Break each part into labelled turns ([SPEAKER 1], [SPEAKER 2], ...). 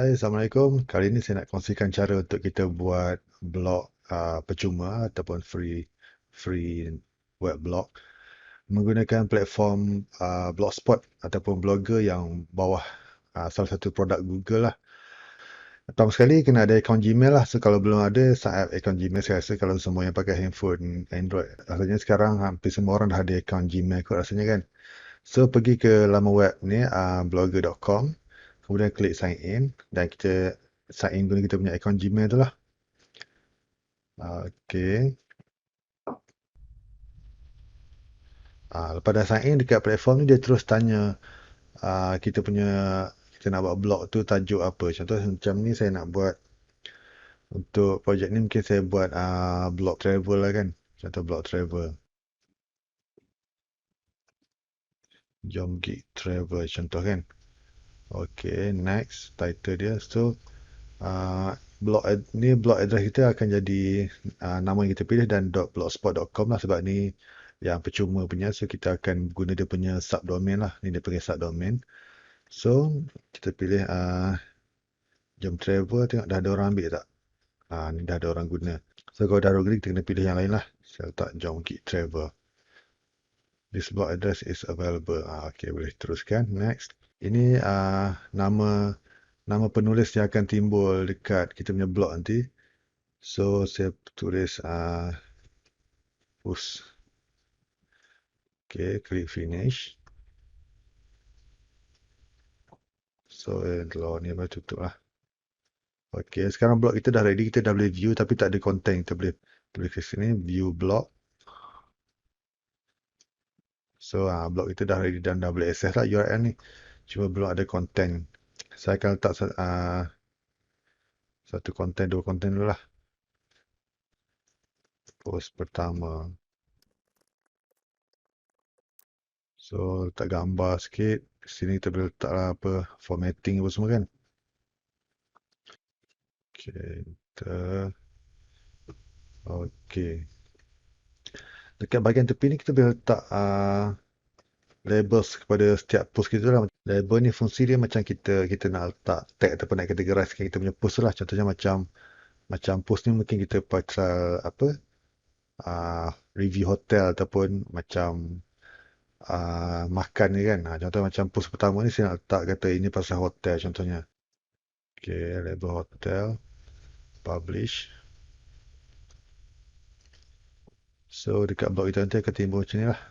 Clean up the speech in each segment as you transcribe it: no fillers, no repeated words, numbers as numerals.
[SPEAKER 1] Hai, Assalamualaikum. Kali ini saya nak kongsikan cara untuk kita buat blog percuma ataupun free web blog menggunakan platform Blogspot ataupun blogger yang bawah salah satu produk Google lah. Pertama sekali kena ada akaun Gmail lah. So kalau belum ada, sign up akaun Gmail. Saya rasa kalau semua yang pakai handphone Android, rasanya sekarang hampir semua orang dah ada akaun Gmail kot rasanya kan. So pergi ke laman web ni blogger.com, kemudian klik sign in dan kita sign in guna kita punya akaun Gmail tu lah. Okey. Lepas dah sign in dekat platform ni, dia terus tanya kita punya, kita nak buat blog tu tajuk apa. Contoh macam ni saya nak buat, untuk projek ni mungkin saya buat blog travel lah kan. Contoh blog travel. JomGeek travel contoh kan. Okey, next title dia. So blog address kita akan jadi nama yang kita pilih dan .blogspot.com lah, sebab ni yang percuma punya. So kita akan guna dia punya subdomain lah. Ni dia panggil subdomain. So kita pilih jom travel, tengok dah ada orang ambil tak. Ni dah ada orang guna. So kalau dah ada orang, kita kena pilih yang lain lah. Saya letak JomGeek travel. This blog address is available. Okay, boleh teruskan. Next. Ini nama penulis yang akan timbul dekat kita punya blog nanti. So saya tulis post. Okay, klik finish. So kalau ni baru tutup lah. Okay, sekarang blog kita dah ready. Kita dah boleh view tapi tak ada content. Kita boleh ke sini, view blog. So blog kita dah ready dan dah boleh access lah URL ni. Cuma belum ada content. Saya akan letak satu content, dua content dulu lah. Post pertama. So letak gambar sikit. Sini kita boleh letak lah apa, formatting apa semua kan. Okay, okay. Dekat bahagian tepi ni kita boleh letak labels kepada setiap post kita lah. Label ni fungsi dia macam kita nak letak tag ataupun nak categorizekan kita punya post lah. Contohnya macam post ni mungkin kita pasal apa, review hotel ataupun macam makan ni kan. Contoh macam post pertama ni saya nak letak kata ini pasal hotel contohnya. Okay, label hotel, publish. So dekat blog kita nanti akan timbul macam ni lah.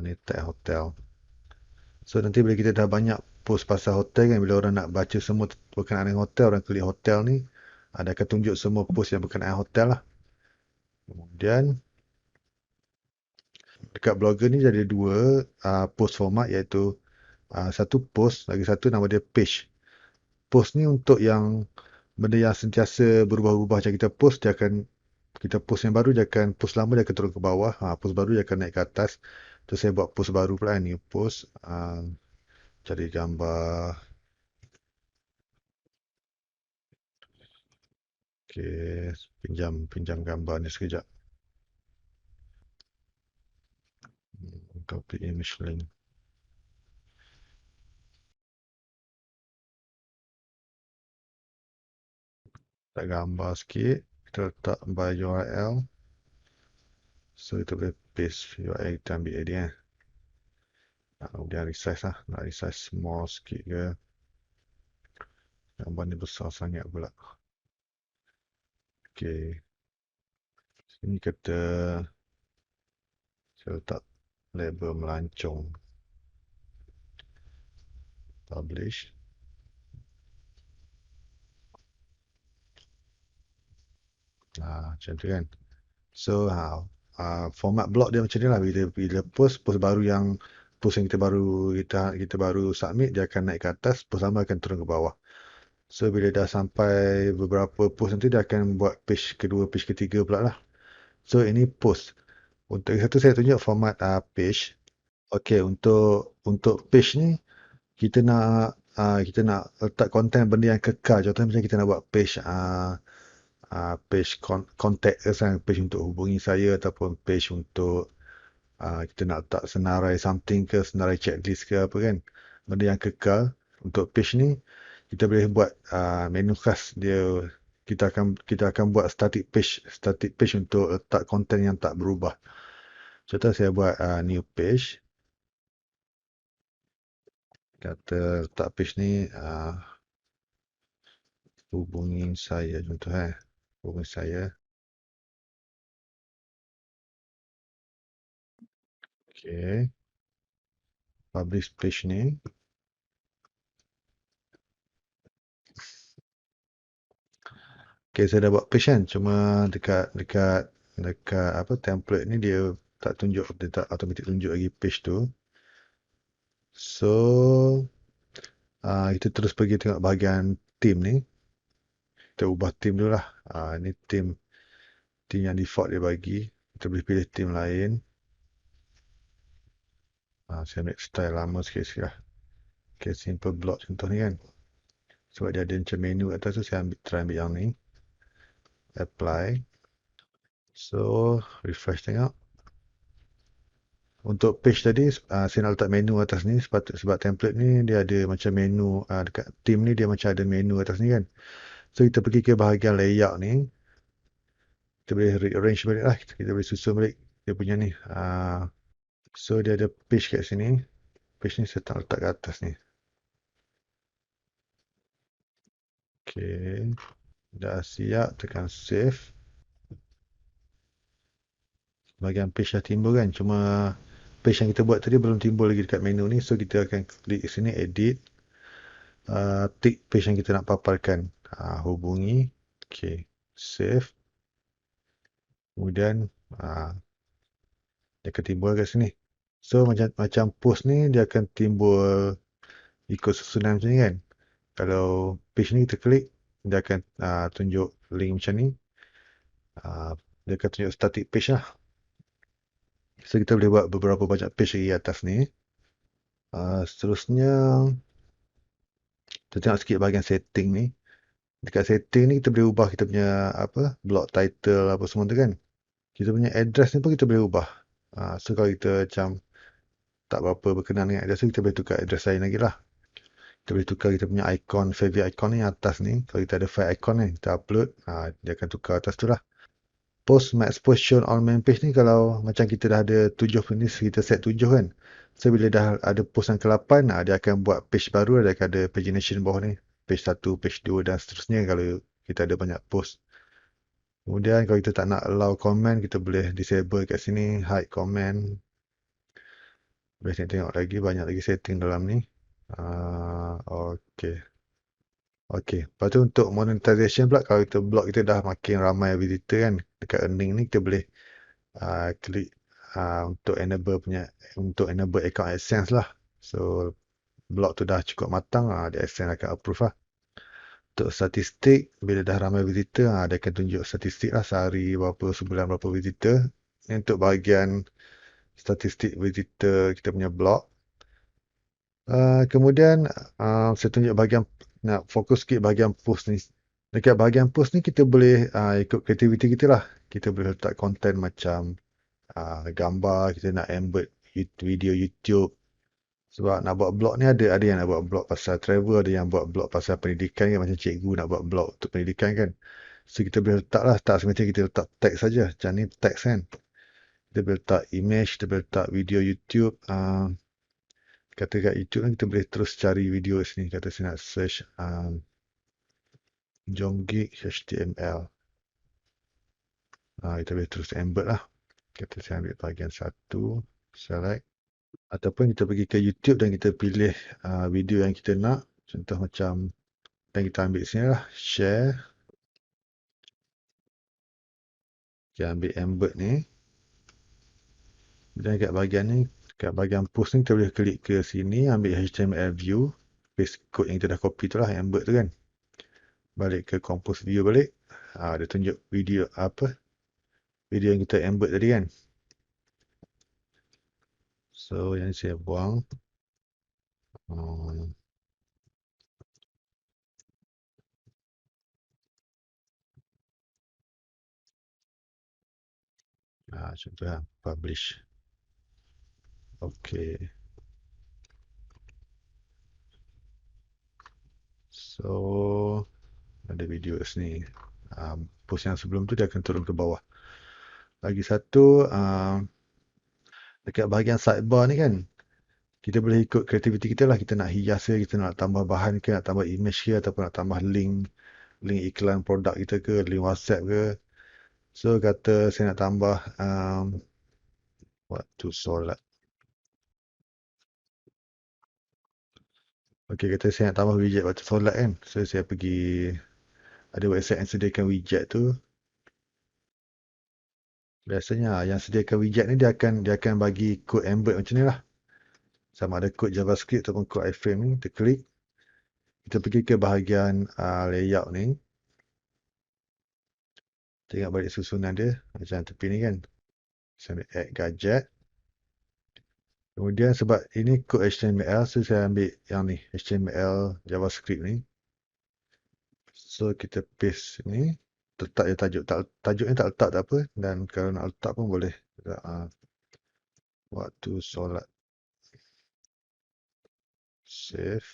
[SPEAKER 1] Ni tag hotel. So nanti bila kita dah banyak post pasal hotel kan, bila orang nak baca semua berkenaan dengan hotel, orang klik hotel ni, dia akan tunjuk semua post yang berkenaan hotel lah. Kemudian dekat blogger ni jadi dua post format, iaitu satu post, lagi satu nama dia page. Post ni untuk yang benda yang sentiasa berubah-ubah. Macam kita post, kita post yang baru, dia akan post lama dia akan turun ke bawah, post baru dia akan naik ke atas. Tu saya buat post baru pula, new post. Cari gambar. Okay, pinjam gambar ni sekejap. Copy image link. Letak gambar sikit. Kita letak by URL. So kita boleh paste URL, kita ambil dia. Kemudian resize lah. Nak resize small sikit ke. Gambar ni besar sangat pula. Okay. Sini kata saya letak label melancong. Publish. Macam tu kan. So format blog dia macam ni lah. Bila post baru yang kita baru submit, dia akan naik ke atas, post lama akan turun ke bawah. So bila dah sampai beberapa post nanti, dia akan buat page kedua, page ketiga pula lah. So ini post. Untuk satu saya tunjuk format page. Okay, untuk page ni kita nak letak konten benda yang kekal. Contohnya macam kita nak buat page page contact us, page untuk hubungi saya, ataupun page untuk Kita nak letak senarai something ke, senarai checklist ke apa kan. Benda yang kekal. Untuk page ni, kita boleh buat menu khas dia. Kita akan buat static page untuk letak konten yang tak berubah. Contoh saya buat new page. Kata letak page ni hubungi saya contoh hubungi saya. Okay. Publish page ni. Okay, saya dah buat page kan. Cuma dekat apa template ni dia tak tunjuk, dia tak automatic tunjuk lagi page tu. So kita terus pergi tengok bahagian theme ni. Kita ubah theme dulu lah. Ni theme yang default dia bagi. Kita boleh pilih theme lain. Saya ambil style lama sikit lah. Okay, simple block contoh ni kan. Sebab dia ada macam menu kat atas tu, saya try ambil yang ni. Apply. So, refresh tengok. Untuk page tadi, saya nak letak menu atas ni sebab template ni dia ada macam menu dekat theme ni dia macam ada menu atas ni kan. So kita pergi ke bahagian layout ni. Kita boleh rearrange balik lah. Kita boleh susun balik dia punya ni. So dia ada page kat sini. Page ni saya tak letak kat atas ni. Okay. Dah siap, tekan save. Bahagian page dah timbul kan. Cuma page yang kita buat tadi belum timbul lagi dekat menu ni. So kita akan klik sini edit. Tick page yang kita nak paparkan. Hubungi. Okay. Save. Kemudian dia akan timbul kat sini. So macam post ni dia akan timbul ikut susunan macam ni kan. Kalau page ni kita klik, dia akan tunjuk link macam ni. Dia akan tunjuk static page lah. So kita boleh buat beberapa banyak page lagi atas ni. Seterusnya kita tengok sikit bahagian setting ni. Dekat setting ni kita boleh ubah kita punya blog title apa semua tu kan. Kita punya address ni pun kita boleh ubah. So kalau kita macam tak berapa berkenan dengan address tu, kita boleh tukar address lain lagi lah. Kita boleh tukar kita punya icon, favorite icon ni atas ni. Kalau kita ada file icon ni, kita upload, dia akan tukar atas tu lah. Post max post shown on main page ni kalau macam kita dah ada 7 ni, kita set 7 kan. So bila dah ada post yang ke-8, dia akan buat page baru, dia akan ada pagination bawah ni. Page 1, page 2 dan seterusnya kalau kita ada banyak post. Kemudian kalau kita tak nak allow comment, kita boleh disable kat sini, hide comment. Boleh tengok lagi, banyak lagi setting dalam ni. Okay. Okay. Lepas tu untuk monetization pula, kalau kita blog kita dah makin ramai visitor kan, dekat earning ni kita boleh klik untuk enable account AdSense lah. So blog tu dah cukup matang, dia AdSense akan approve lah. Untuk statistik, bila dah ramai visitor, dia akan tunjuk statistik lah sehari berapa, sebulan berapa visitor. Ini untuk bahagian statistik visitor kita punya blog. Kemudian saya tunjuk bahagian, nak fokus sikit bahagian post ni. Dekat bahagian post ni kita boleh ikut kreativiti kita lah. Kita boleh letak konten macam gambar, kita nak embed video YouTube. Sebab nak buat blog ni ada yang nak buat blog pasal travel, ada yang buat blog pasal pendidikan kan, macam cikgu nak buat blog untuk pendidikan kan. So kita boleh letak lah, tak semestinya kita letak teks saja. Macam ni teks kan. Kita boleh letak image, kita boleh letak video YouTube. Kata kat YouTube kan kita boleh terus cari video sini. Kata saya nak search JomGeek HTML. Kita boleh terus embed lah. Kata saya ambil bahagian satu, select. Ataupun kita pergi ke YouTube dan kita pilih video yang kita nak. Contoh macam yang kita ambil sini lah, share. Kita ambil embed ni. Dan kat bahagian ni, kat bahagian post ni kita boleh klik ke sini, ambil HTML view. Paste code yang kita dah copy tu lah, embed tu kan. Balik ke compose view balik. Dia tunjuk video video yang kita embed tadi kan. So yang saya buang. Contohnya publish. Okey. So, ada video kat sini. Post yang sebelum tu dia akan turun ke bawah. Lagi satu, dekat bahagian sidebar ni kan, kita boleh ikut kreativiti kita lah. Kita nak hias ke, kita nak tambah bahan ke, nak tambah image ke, ataupun nak tambah link iklan produk kita ke, link WhatsApp ke. So, kata saya nak tambah waktu solat. Okey, kata saya nak tambah widget waktu solat kan. So, saya pergi, ada website yang sediakan widget tu. Biasanya yang sediakan widget ni dia akan bagi kod embed macam ni lah. Sama ada kod JavaScript ataupun kod iframe ni, kita klik. Kita pergi ke bahagian layout ni. Tengok balik susunan dia macam tepi ni kan. Saya ambil add gadget. Kemudian sebab ini kod HTML, so saya ambil yang ni, HTML JavaScript ni. So kita paste ni, letak je tajuk. Tajuk ni tak letak tak apa, dan kalau nak letak pun boleh. Waktu solat. Save.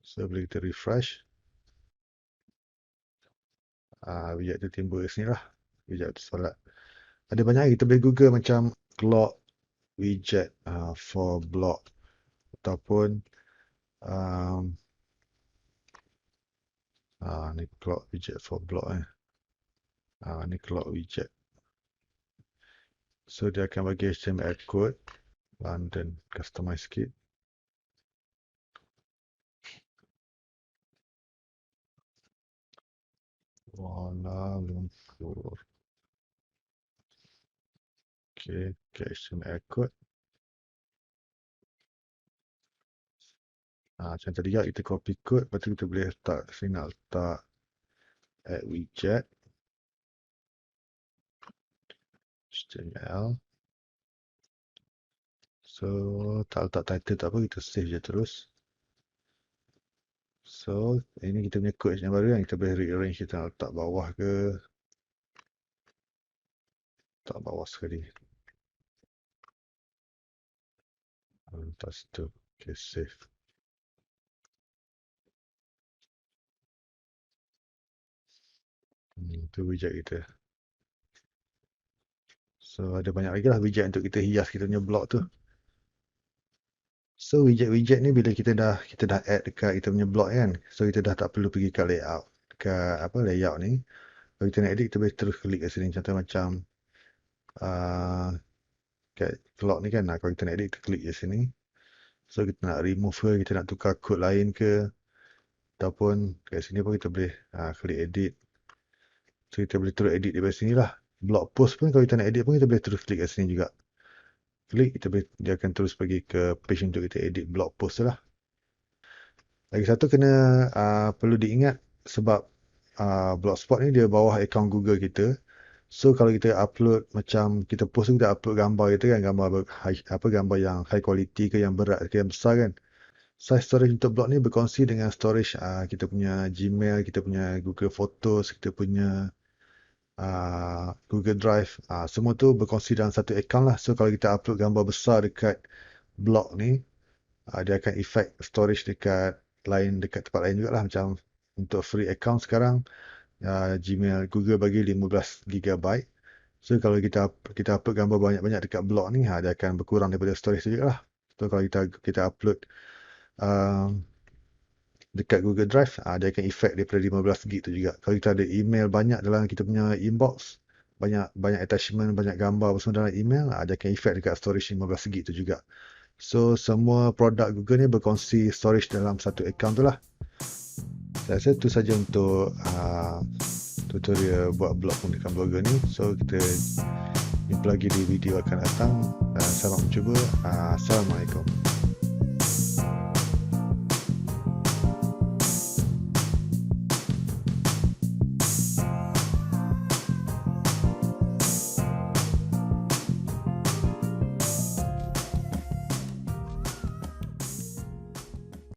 [SPEAKER 1] So boleh kita refresh. Widget tu timbul kat sini lah. Widget waktu solat. Ada banyak kita boleh google macam clock widget for blog ataupun ni clock widget for blog ni clock widget. So dia akan bagi HTML code London customize sikit. Kuala Lumpur. Okay, HTML code. Macam tadi juga kita copy code, lepas tu kita boleh letak sini, nak letak add widget HTML. So tak letak title tak apa, kita save je terus. So ini kita punya code yang baru kan, kita boleh rearrange, kita nak letak bawah ke, letak bawah sekali. Letak situ. Okay, save. Itu widget kita. So ada banyak lagi lah widget untuk kita hias kita punya blog tu. So widget-widget ni bila kita dah add dekat kita punya blog kan. So kita dah tak perlu pergi kat layout. Dekat layout ni. Kalau kita nak edit, kita boleh terus klik kat sini. Contoh macam kat clock ni kan. Kalau kita nak edit, kita klik kat sini. So kita nak remove ke, kita nak tukar kod lain ke, ataupun kat sini pun kita boleh klik edit. So kita boleh terus edit daripada sini lah. Blog post pun kalau kita nak edit pun kita boleh terus klik kat sini juga. Klik, dia akan terus pergi ke page untuk kita edit blog post tu lah. Lagi satu perlu diingat sebab Blogspot ni dia bawah akaun Google kita. So kalau kita upload, macam kita post tu, kita upload gambar kita kan, gambar yang high quality ke, yang berat ke, yang besar kan. Size storage untuk blog ni berkongsi dengan storage kita punya Gmail, kita punya Google Photos, kita punya Google Drive. Semua tu berkongsi dalam satu akaun lah. So kalau kita upload gambar besar dekat blog ni, dia akan effect storage dekat tempat lain jugalah. Macam untuk free account sekarang, Gmail Google bagi 15 GB. So kalau kita upload gambar banyak-banyak dekat blog ni, dia akan berkurang daripada storage tu jugalah. So kalau kita upload dekat Google Drive, dia akan effect daripada 15 GB tu juga. Kalau kita ada email banyak dalam kita punya inbox, banyak attachment, banyak gambar semua dalam email, dia akan effect dekat storage 15 GB tu juga. So semua produk Google ni berkongsi storage dalam satu account tu lah. Saya rasa itu saja untuk tutorial buat blog pendidikan blogger ni. So kita jumpa lagi di video akan datang. Selamat mencuba. Assalamualaikum.